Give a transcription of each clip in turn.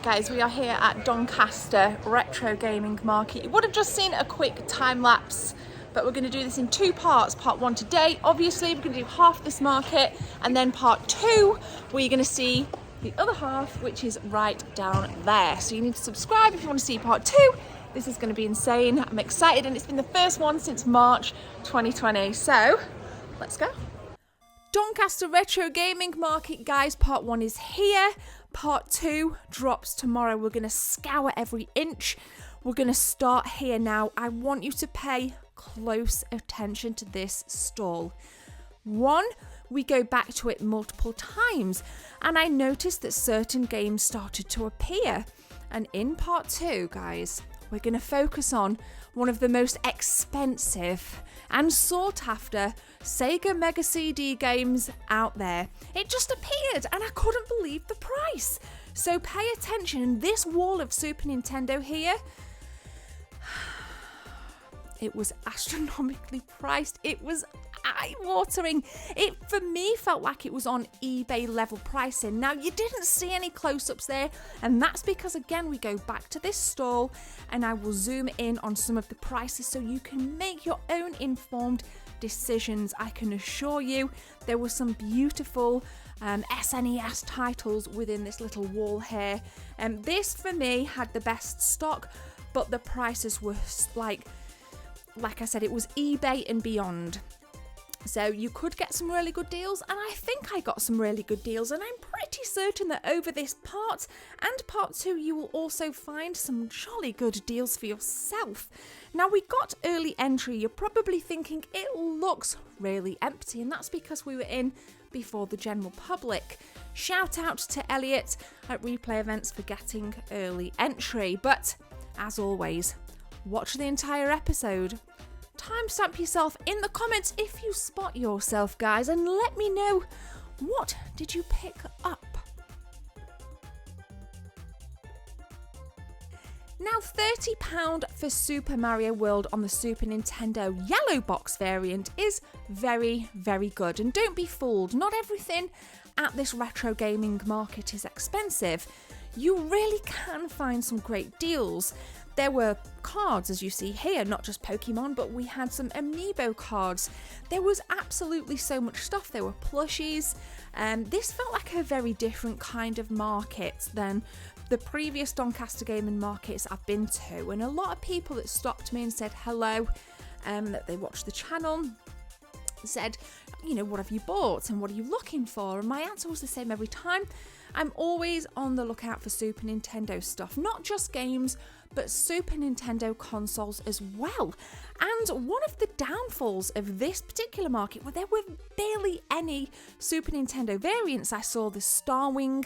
guys, we are here at Doncaster Retro Gaming Market. You would have just seen a quick time lapse, but we're going to do this in two parts. Part one today, obviously, we're going to do half this market, and then part two, where you're going to see the other half, which is right down there. So you need to subscribe if you want to see part two. This is going to be insane. I'm excited, and it's been the first one since March 2020. So let's go. Doncaster Retro Gaming Market, guys, part one is here. Part two drops tomorrow. We're going to scour every inch. We're going to start here now. I want you to pay close attention to this stall. One, we go back to it multiple times, and I noticed that certain games started to appear. And in part two, guys, we're going to focus on one of the most expensive and sought after Sega Mega CD games out there. It just appeared and I couldn't believe the price. So pay attention. This wall of Super Nintendo here, it was astronomically priced. It was eye-watering. It, for me, felt like it was on eBay level pricing. Now, you didn't see any close-ups there, and that's because, again, we go back to this stall, and I will zoom in on some of the prices so you can make your own informed decisions. I can assure you there were some beautiful SNES titles within this little wall here. This, for me, had the best stock, but the prices were like I said, it was eBay and beyond. So you could get some really good deals, and I think I got some really good deals, and I'm pretty certain that over this part and part two you will also find some jolly good deals for yourself. Now, we got early entry. You're probably thinking it looks really empty, and that's because we were in before the general public. Shout out to Elliot at Replay Events for getting early entry, but as always, watch the entire episode. Timestamp yourself in the comments if you spot yourself, guys, and let me know, what did you pick up? Now, £30 for Super Mario World on the Super Nintendo yellow box variant is very, very good. And don't be fooled, not everything at this retro gaming market is expensive. You really can find some great deals. There were cards, as you see here, not just Pokemon, but we had some Amiibo cards. There was absolutely so much stuff. There were plushies. This felt like a very different kind of market than the previous Doncaster gaming markets I've been to. And a lot of people that stopped me and said hello, that they watched the channel, said, you know, what have you bought and what are you looking for? And my answer was the same every time. I'm always on the lookout for Super Nintendo stuff, not just games, but Super Nintendo consoles as well. And one of the downfalls of this particular market, where there were barely any Super Nintendo variants. I saw the Starwing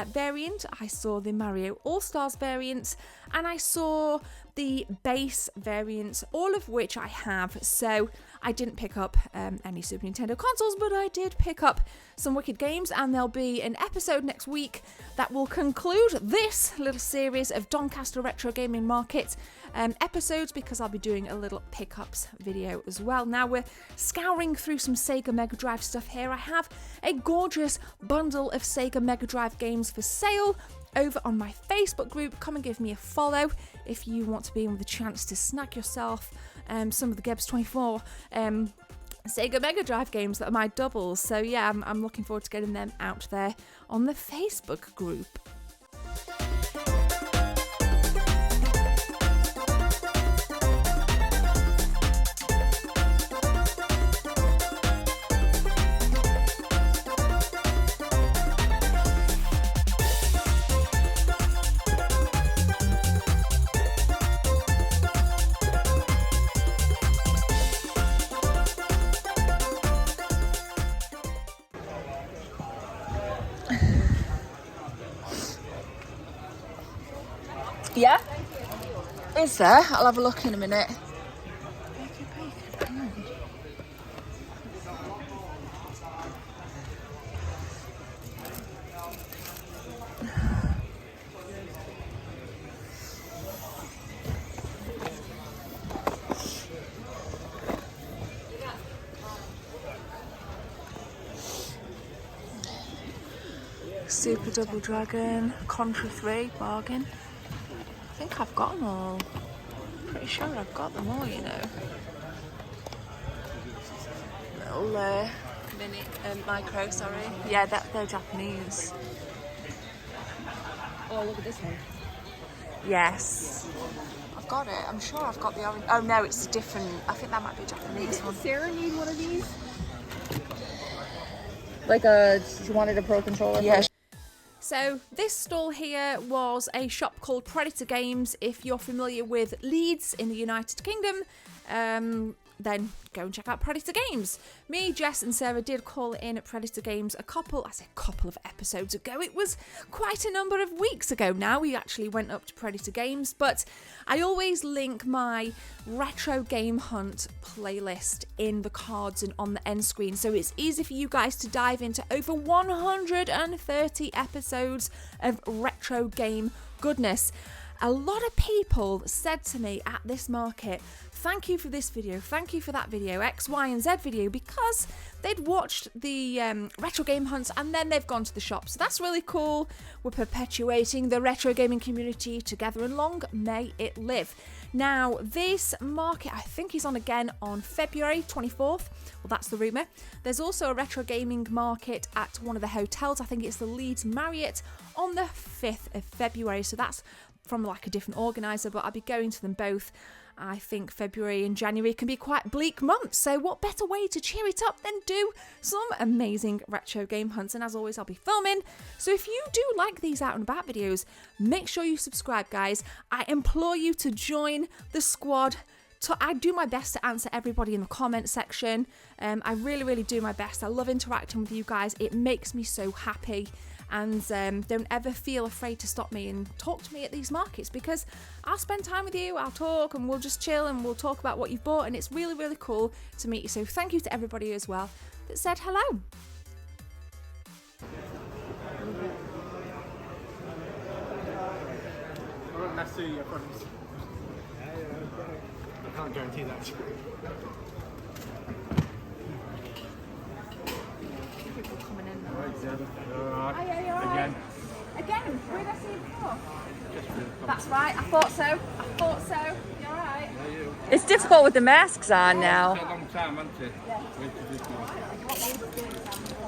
variant, I saw the Mario All-Stars variant, and I saw the base variants, all of which I have. So I didn't pick up any Super Nintendo consoles, but I did pick up some wicked games, and there'll be an episode next week that will conclude this little series of Doncaster Retro Gaming Market episodes, because I'll be doing a little pickups video as well. Now, we're scouring through some Sega Mega Drive stuff here. I have a gorgeous bundle of Sega Mega Drive games for sale over on my Facebook group. Come and give me a follow if you want to be in with a chance to snag yourself some of the Gebs 24 Sega Mega Drive games that are my doubles. So yeah, I'm looking forward to getting them out there on the Facebook group. Yeah? Is there? I'll have a look in a minute. Super Double Dragon, Contra 3, bargain. I think I've got them all. Pretty sure I've got them all, you know. Little mini, micro, sorry. Yeah, they're Japanese. Oh, look at this one. Yes. I've got it. I'm sure I've got the orange. Oh no, it's different. I think that might be a Japanese one. Sarah need one of these? Like a, she wanted a Pro Controller? Yeah. So this stall here was a shop called Predator Games. If you're familiar with Leeds in the United Kingdom, then go and check out Predator Games. Me, Jess and Sarah did call in at Predator Games a couple of episodes ago. It was quite a number of weeks ago now. We actually went up to Predator Games, but I always link my retro game hunt playlist in the cards and on the end screen, so it's easy for you guys to dive into over 130 episodes of retro game goodness. A lot of people said to me at this market, thank you for this video, thank you for that video, X, Y and Z video, because they'd watched the retro game hunts and then they've gone to the shop. So that's really cool. We're perpetuating the retro gaming community together and long may it live. Now, this market, I think, is on again on February 24th. Well, that's the rumour. There's also a retro gaming market at one of the hotels. I think it's the Leeds Marriott on the 5th of February. So that's from like a different organiser, but I'll be going to them both. I think February and January can be quite bleak months, so what better way to cheer it up than do some amazing retro game hunts? And as always, I'll be filming, so if you do like these out and about videos, make sure you subscribe, guys. I implore you to join the squad. I do my best to answer everybody in the comment section. I really do my best. I love interacting with you guys. It makes me so happy. And don't ever feel afraid to stop me and talk to me at these markets, because I'll spend time with you, I'll talk, and we'll just chill and we'll talk about what you've bought, and it's really cool to meet you. So thank you to everybody as well that said hello. I won't necessarily your friends. I can't guarantee that. People coming in now. Again. Again? Where did I see you before? That's right, I thought so. You're alright. It's difficult with the masks on now. It's a long time, hasn't it? Yeah. Wait to this now.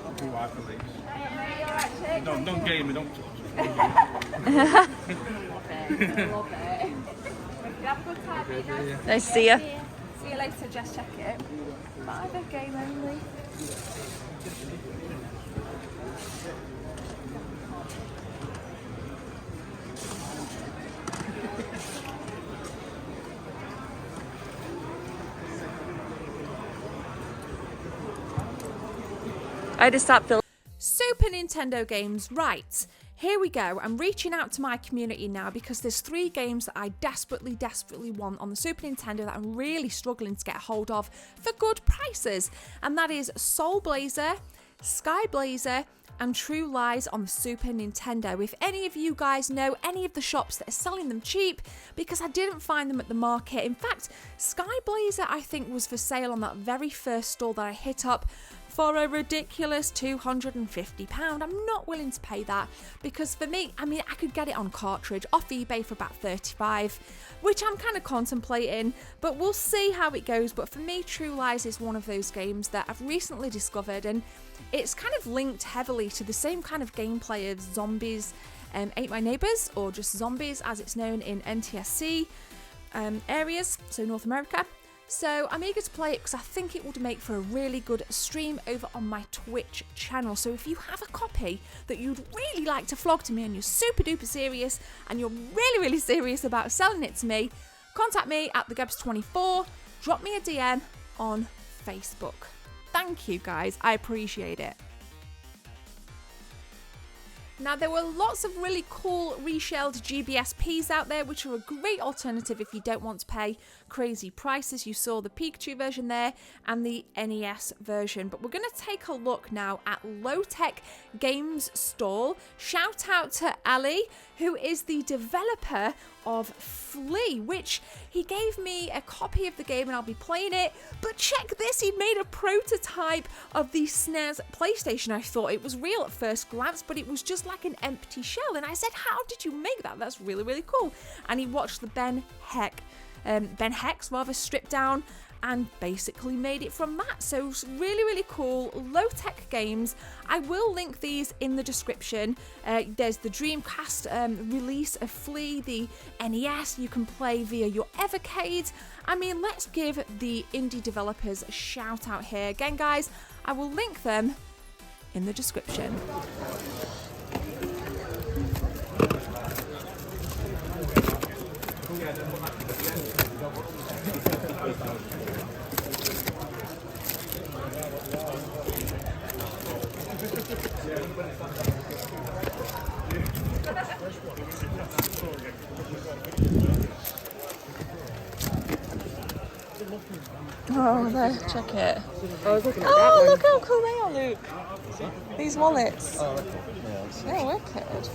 I'll do what I believe. You're alright, Don't game me, don't touch Love it. You have a good time, be nice. Nice to see you. See you later, just check it. Five game only. I had to stop filming. Super Nintendo games, right. Here we go. I'm reaching out to my community now because there's 3 games that I desperately want on the Super Nintendo that I'm really struggling to get hold of for good prices. And that is Soul Blazer, Sky Blazer, and True Lies on the Super Nintendo. If any of you guys know any of the shops that are selling them cheap, because I didn't find them at the market. In fact, Sky Blazer I think was for sale on that very first store that I hit up for a ridiculous £250. I'm not willing to pay that, because for me, I mean, I could get it on cartridge off eBay for about £35, which I'm kind of contemplating, but we'll see how it goes. But for me, True Lies is one of those games that I've recently discovered, and it's kind of linked heavily to the same kind of gameplay of Zombies, Ain't My Neighbours, or just Zombies as it's known in NTSC areas, so North America. So I'm eager to play it because I think it would make for a really good stream over on my Twitch channel. So if you have a copy that you'd really like to flog to me and you're super duper serious and you're really serious about selling it to me, contact me at thegebs24, drop me a DM on Facebook. Thank you guys, I appreciate it. Now, there were lots of really cool reshelled GBSPs out there, which are a great alternative if you don't want to pay crazy prices. You saw the Pikachu version there and the NES version. But we're going to take a look now at Low Tech Games Stall. Shout out to Ali, who is the developer of Flea, which he gave me a copy of the game and I'll be playing it. But check this, he made a prototype of the SNES PlayStation. I thought it was real at first glance, but it was just like an empty shell. And I said, how did you make that? That's really, really cool. And he watched the Ben Hex stripped down and basically made it from that. So really, really cool, low-tech games. I will link these in the description. There's the Dreamcast release of Flea, the NES you can play via your Evercade. I mean, let's give the indie developers a shout out here. Again, guys, I will link them in the description. Oh, there, check it. Oh, look how cool they are, Luke. These wallets. They're wicked.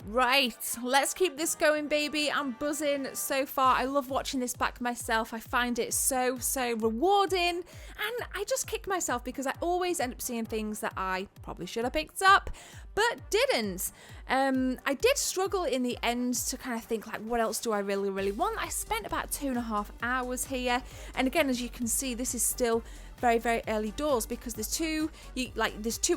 Right, let's keep this going, baby. I'm buzzing so far. I love watching this back myself. I find it so rewarding, and I just kick myself because I always end up seeing things that I probably should have picked up but didn't. I did struggle in the end to kind of think, like, what else do I really want? I spent about 2.5 hours here, and again, as you can see, this is still very early doors because there's two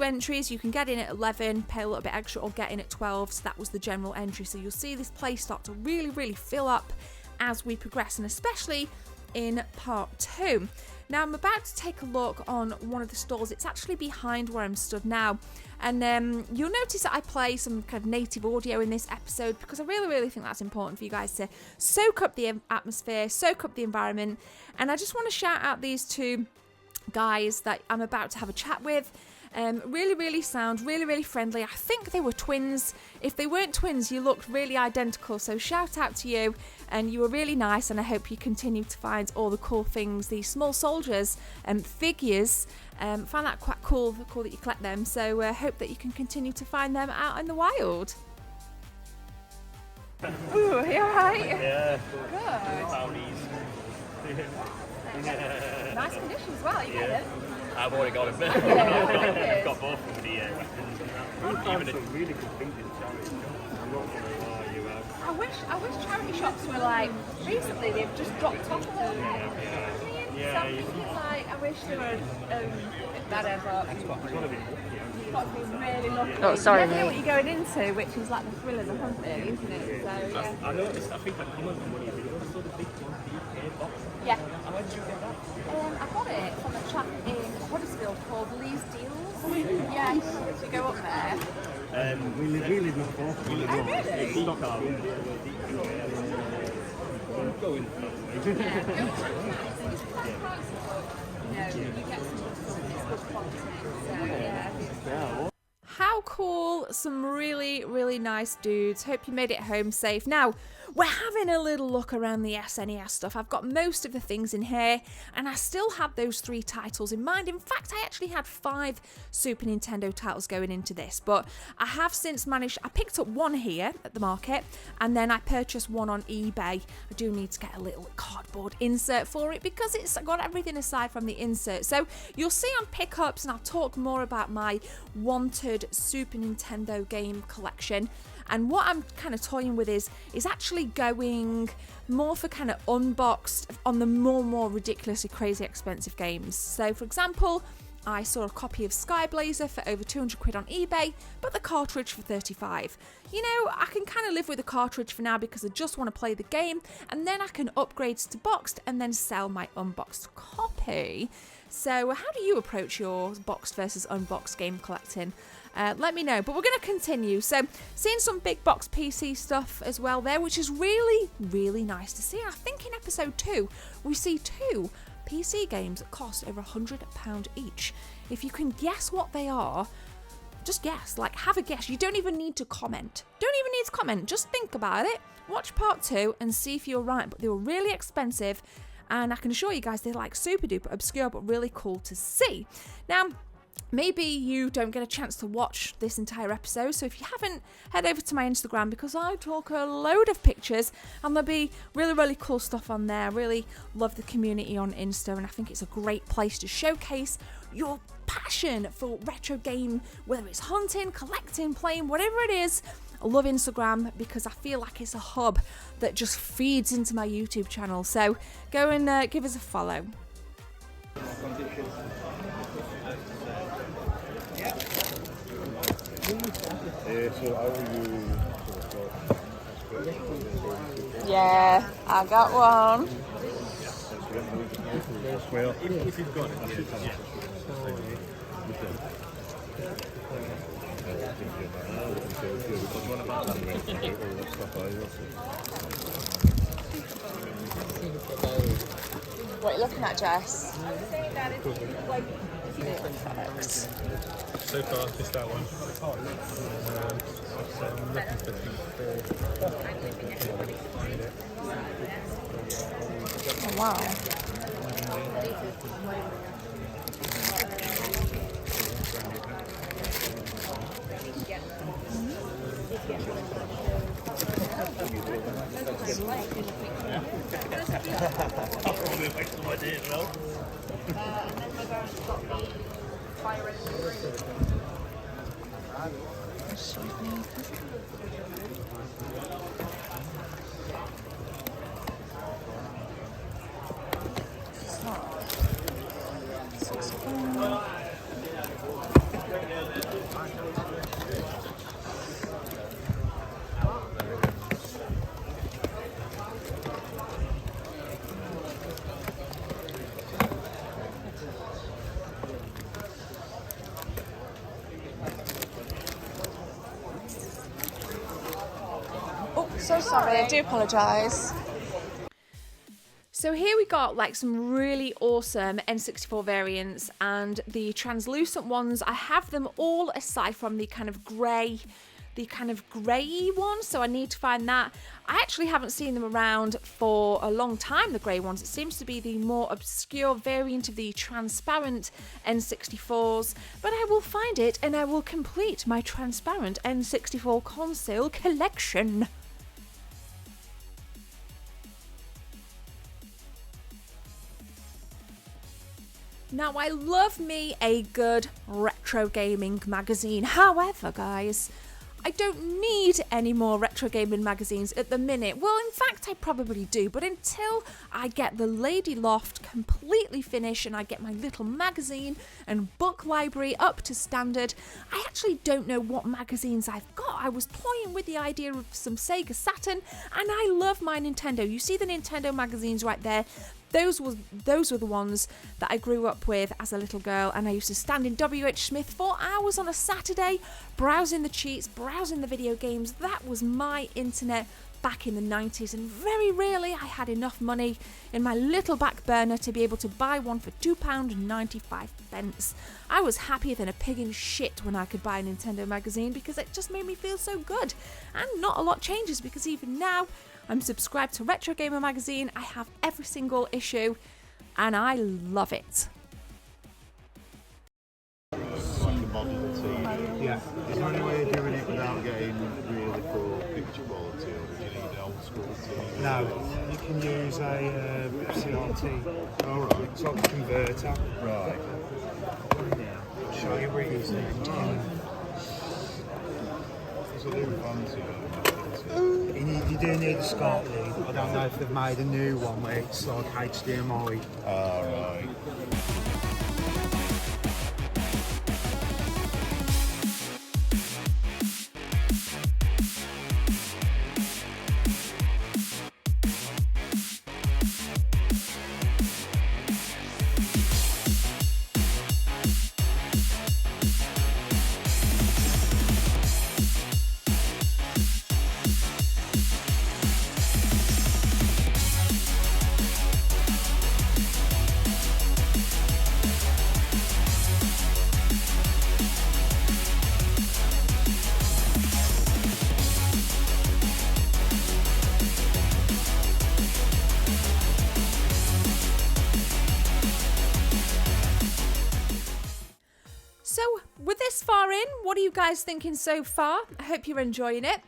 entries. You can get in at 11, pay a little bit extra, or get in at 12. So that was the general entry. So you'll see this place start to really fill up as we progress, and especially in part 2. Now I'm about to take a look on one of the stalls. It's actually behind where I'm stood now, and you'll notice that I play some kind of native audio in this episode because I really think that's important for you guys to soak up the atmosphere, soak up the environment. And I just want to shout out these two guys that I'm about to have a chat with. Really sound, really friendly. I think they were twins. If they weren't twins, you looked really identical, so shout out to you, and you were really nice, and I hope you continue to find all the cool things, these small soldiers and figures. Find that quite cool that you collect them, so hope that you can continue to find them out in the wild. Ooh, are you alright? Yeah. Good. Nice condition as well, you get it? I've already got them. I've got both of the weapons. Even really good things in charity. I'm not going to lie, you have. I wish charity shops were like, recently they've just dropped off a little bit. Yeah, I'm thinking like, I wish they were better, but you've got to be really lucky. Oh, sorry, you never know what mate. you're going into, which is like the thrill of the hunt, really, isn't it? So, yeah. I noticed, I think I commented on one of your videos, I saw the big 1DK box. Yeah. How did you get that? I got it from a chap in Huddersfield called Lee's Deals. Yeah, so you go up there. We live in Forth. We live Oh, really? in Stockholm. Going. You get some good quality. So, yeah. How cool. Some really nice dudes. Hope you made it home safe. Now, we're having a little look around the SNES stuff. I've got most of the things in here, and I still had those 3 titles in mind. In fact, I actually had 5 Super Nintendo titles going into this, but I have since managed, I picked up one here at the market, and then I purchased one on eBay. I do need to get a little cardboard insert for it because it's got everything aside from the insert. So you'll see on pickups, and I'll talk more about my wanted Super Nintendo game collection. And what I'm kind of toying with is actually going more for kind of unboxed on the more ridiculously crazy expensive games. So for example, I saw a copy of Skyblazer for over 200 quid on eBay, but the cartridge for 35. You know, I can kind of live with the cartridge for now because I just want to play the game, and then I can upgrade to boxed and then sell my unboxed copy. So how do you approach your boxed versus unboxed game collecting? Let me know. But we're going to continue. So seeing some big box PC stuff as well there, which is really, really nice to see. I think in episode 2, we see 2 PC games that cost over £100 each. If you can guess what they are, just guess. Like, have a guess. You don't even need to comment. Just think about it. Watch part 2 and see if you're right. But they were really expensive. And I can assure you guys they're like super duper obscure but really cool to see. Now, maybe you don't get a chance to watch this entire episode, so if you haven't, head over to my Instagram because I talk a load of pictures and there'll be really, really cool stuff on there. I really love the community on Insta and I think it's a great place to showcase your passion for retro game, whether it's hunting, collecting, playing, whatever it is. I love Instagram because I feel like it's a hub that just feeds into my YouTube channel. So go and give us a follow. Yeah, I got one. Well, if you've got it, What are you looking at, Jess? so far, just that one. So I'm looking for Oh, wow. So sorry, I do apologise. So here we got like some really awesome N64 variants, and the translucent ones, I have them all aside from the kind of grey ones, so I need to find that. I actually haven't seen them around for a long time, the grey ones. It seems to be the more obscure variant of the transparent N64s, but I will find it and I will complete my transparent N64 console collection. Now, I love me a good retro gaming magazine. However, guys, I don't need any more retro gaming magazines at the minute. Well, in fact, I probably do, but until I get the Lady Loft completely finished and I get my little magazine and book library up to standard, I actually don't know what magazines I've got. I was toying with the idea of some Sega Saturn, and I love my Nintendo. You see the Nintendo magazines right there? Those were the ones that I grew up with as a little girl, and I used to stand in WH Smith for hours on a Saturday, browsing the cheats, browsing the video games. That was my internet back in the 90s, and very rarely I had enough money in my little back burner to be able to buy one for £2.95. I was happier than a pig in shit when I could buy a Nintendo magazine because it just made me feel so good. And not a lot changes because even now I'm subscribed to Retro Gamer magazine. I have every single issue and I love it. Yeah. Is there any way of doing it without getting really poor picture quality, or do you need an old school TV? No, you can use a CRT. All right. It's like a converter. Right. I'll show you where it is. Because I do fancy it. You do need a SCART lead. I don't know if they've made a new one where it's like HDMI. All right. what are you guys thinking so far? I hope you're enjoying it.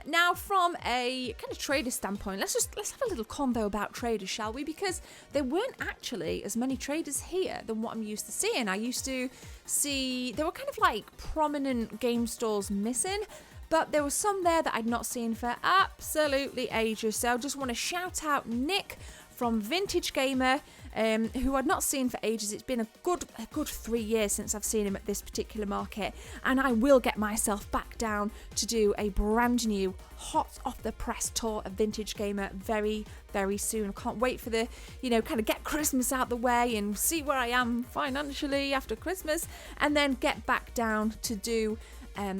Now, from a kind of trader standpoint, let's have a little convo about traders, shall we? Because there weren't actually as many traders here than what I'm used to seeing. I used to see there were kind of like prominent game stores missing, but there were some there that I'd not seen for absolutely ages. So I just want to shout out Nick from Vintage Gamer, who I'd not seen for ages. It's been a good 3 years since I've seen him at this particular market, and I will get myself back down to do a brand new hot off the press tour of Vintage Gamer very, very soon. I can't wait for the, kind of get Christmas out the way and see where I am financially after Christmas, and then get back down to do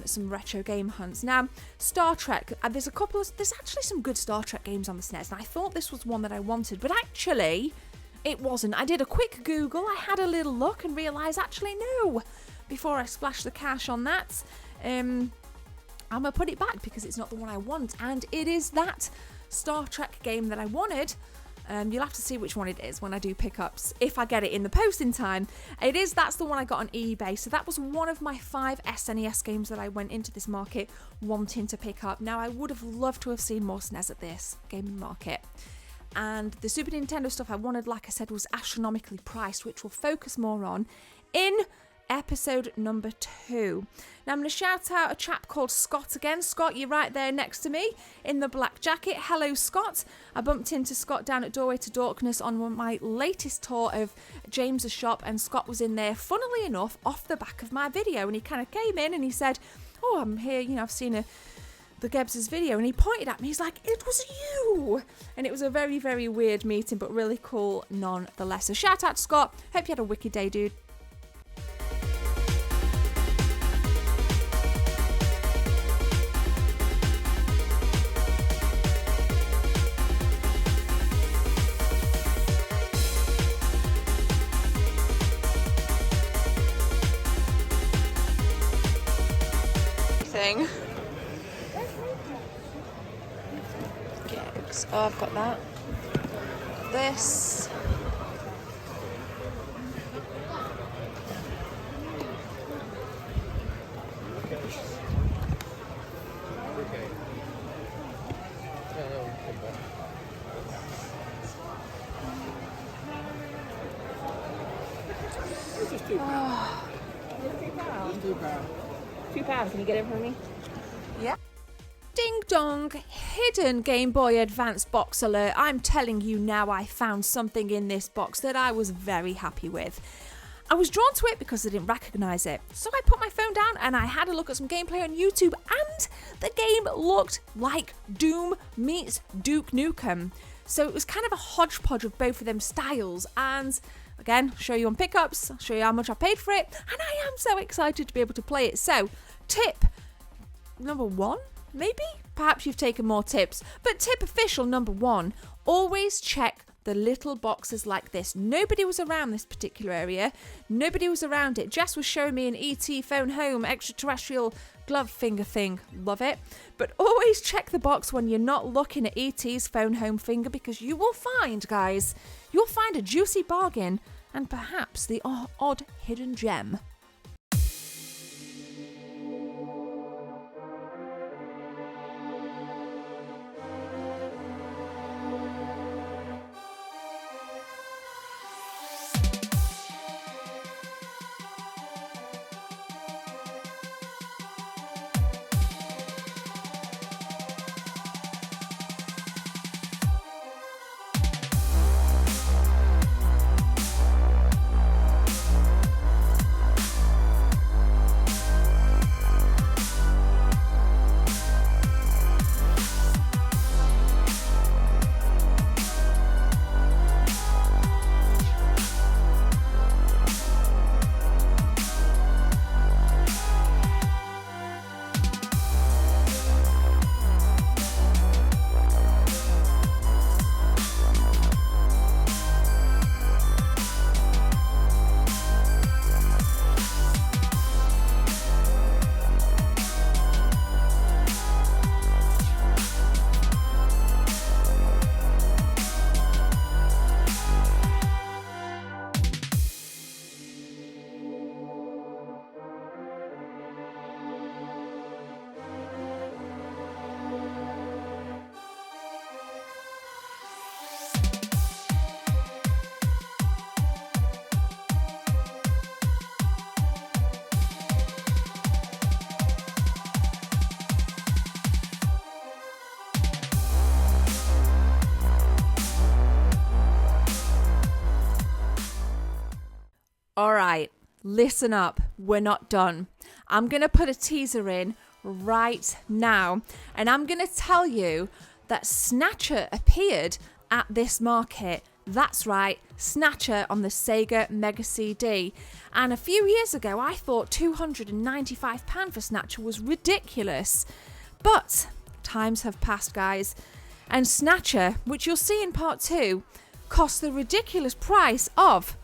some retro game hunts. Now, Star Trek, there's actually some good Star Trek games on the SNES, and I thought this was one that I wanted, but actually it wasn't. I did a quick Google, I had a little look and realised actually no, before I splashed the cash on that, I'm gonna put it back because it's not the one I want, and it is that Star Trek game that I wanted. You'll have to see which one it is when I do pickups, if I get it in the post in time. That's the one I got on eBay. So that was one of my 5 SNES games that I went into this market wanting to pick up. Now, I would have loved to have seen more SNES at this gaming market. And the Super Nintendo stuff I wanted, like I said, was astronomically priced, which we'll focus more on in episode number 2. Now I'm going to shout out a chap called Scott again. Scott, you're right there next to me in the black jacket. Hello, Scott. I bumped into Scott down at Doorway to Darkness on my latest tour of James's shop, and Scott was in there, funnily enough, off the back of my video, and he kind of came in and he said, oh, I'm here, I've seen the Gebs' video, and he pointed at me, he's like, it was you, and it was a very, very weird meeting, but really cool nonetheless. So shout out to Scott. Hope you had a wicked day, dude. Thing. Gigs. Oh, I've got that. Got this. £2. Can you get it for me? Yeah. Ding dong, hidden Game Boy Advance box alert. I'm telling you now, I found something in this box that I was very happy with. I was drawn to it because I didn't recognise it. So I put my phone down and I had a look at some gameplay on YouTube, and the game looked like Doom meets Duke Nukem. So it was kind of a hodgepodge of both of them styles, and again, show you on pickups, I'll show you how much I paid for it, and I am so excited to be able to play it. So, tip number 1, maybe? Perhaps you've taken more tips, but tip official number 1, always check the little boxes like this. Nobody was around this particular area. Nobody was around it. Jess was showing me an ET phone home extraterrestrial glove finger thing. Love it. But always check the box when you're not looking at ET's phone home finger, because you will find, guys, you'll find a juicy bargain and perhaps the odd hidden gem. listen up, we're not done. I'm going to put a teaser in right now, and I'm going to tell you that Snatcher appeared at this market. That's right, Snatcher on the Sega Mega CD. And a few years ago, I thought £295 for Snatcher was ridiculous. But times have passed, guys. And Snatcher, which you'll see in part 2, cost the ridiculous price of